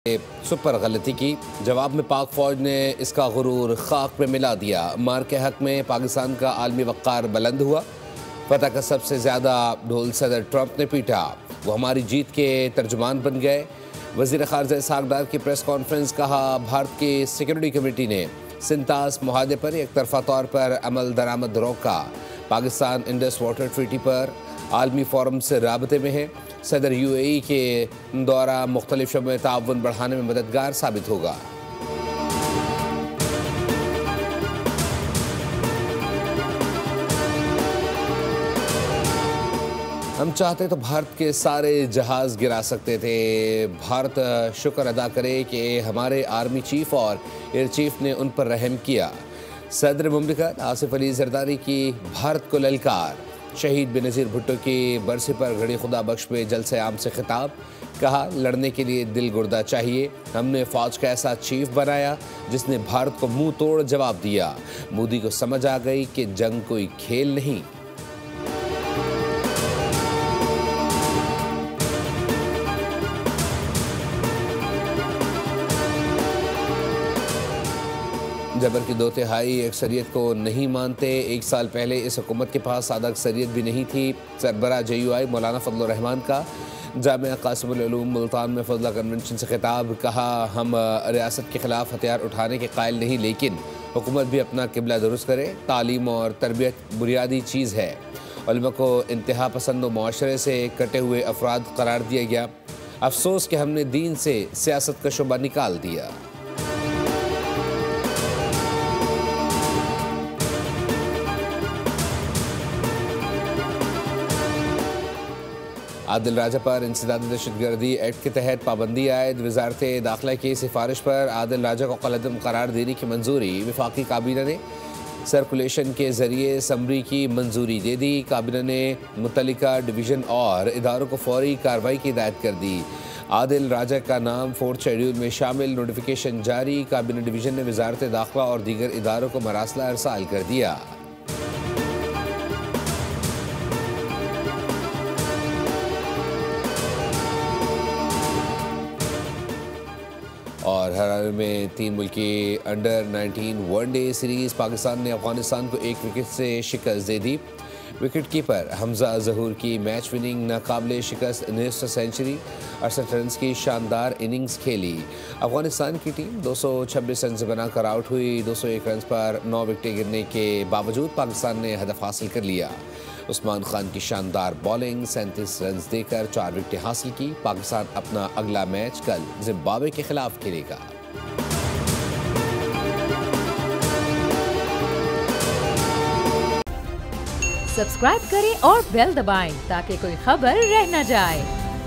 Super गलती की। जवाब में पाक फौज ने इसका गुरूर खाक में मिला दिया। मार के हक में पाकिस्तान का आलमी वक़ार बुलंद हुआ। फतह का सबसे ज़्यादा ढोल सदर ट्रंप ने पीटा। वो हमारी जीत के तर्जुमान बन गए। वज़ीर ख़ारजा इसहाक़ डार की प्रेस कॉन्फ्रेंस। कहा, भारत की सिक्योरिटी कमेटी ने सिंतास मुआहदे पर एक तरफा तौर पर अमल दरामद रोका। पाकिस्तान इंडस वाटर ट्रीटी पर आलमी फोरम से राबते में है। सदर UAE के दौरा मुख्तलिफ शोबों में ताउन बढ़ाने में मददगार साबित होगा। हम चाहते तो भारत के सारे जहाज़ गिरा सकते थे। भारत शुक्र अदा करे कि हमारे आर्मी चीफ और एयर चीफ ने उन पर रहम किया। सदर मुमलिकत आसिफ अली जरदारी की भारत को ललकार। शहीद बेनज़ीर भुट्टो की बरसी पर घड़ी खुदा बख्श में जलसे आम से खिताब। कहा, लड़ने के लिए दिल गुर्दा चाहिए। हमने फ़ौज का ऐसा चीफ बनाया जिसने भारत को मुंह तोड़ जवाब दिया। मोदी को समझ आ गई कि जंग कोई खेल नहीं। जबर की 2/3 अक्सरियत को नहीं मानते। एक साल पहले इस हुकूमत के पास सादा अक्सरियत भी नहीं थी। सरबरा JUI मौलाना फजल रहमान का जामिया कासिमुल उलूम मुल्तान में फजला कन्वेंशन से खिताब। कहा, हम रियासत के खिलाफ हथियार उठाने के कायल नहीं, लेकिन हुकूमत भी अपना किबला दुरुस्त करे। तालीम और तरबियत बुनियादी चीज़ है। उलमा को इंतहा पसंद व मुआशरे से कटे हुए अफराद करार दिया गया। अफसोस कि हमने दीन से सियासत का शुबा निकाल दिया। आदिल राजा पर इंसदादी दहशतगर्दी एक्ट के तहत पाबंदी आयद। वजारत दाखिला की सिफारिश पर आदिल राजा को कलअदम करार देने की मंजूरी। वफाकी काबीना ने सर्कुलेशन के जरिए समरी की मंजूरी दे दी। काबीना ने मुतल्लिका डिवीज़न और इदारों को फौरी कार्रवाई की हिदायत कर दी। आदिल राजा का नाम 4th शेड्यूल में शामिल। नोटिफिकेशन जारी। काबीना डिवीज़न ने वजारत दाखिला और दीगर इदारों को मरासला अरसाल कर दिया। और हरारे में 3 मुल्की अंडर 19 वनडे सीरीज़। पाकिस्तान ने अफगानिस्तान को 1 विकेट से शिकस्त दे दी। विकेट कीपर हमजा जहूर की मैच विनिंग नाकाबिले शिकस्त 19 सेंचुरी 68 रन की शानदार इनिंग्स खेली। अफगानिस्तान की टीम 226 रन से बनाकर आउट हुई। 201 रन पर 9 विकेटें गिरने के बावजूद पाकिस्तान ने हदफ हासिल कर लिया। उस्मान खान की शानदार बॉलिंग 37 रन देकर 4 विकेटें हासिल की। पाकिस्तान अपना अगला मैच कल जिम्बाब्वे के खिलाफ खेलेगा। सब्सक्राइब करें और बेल दबाएं ताकि कोई खबर रह न जाए।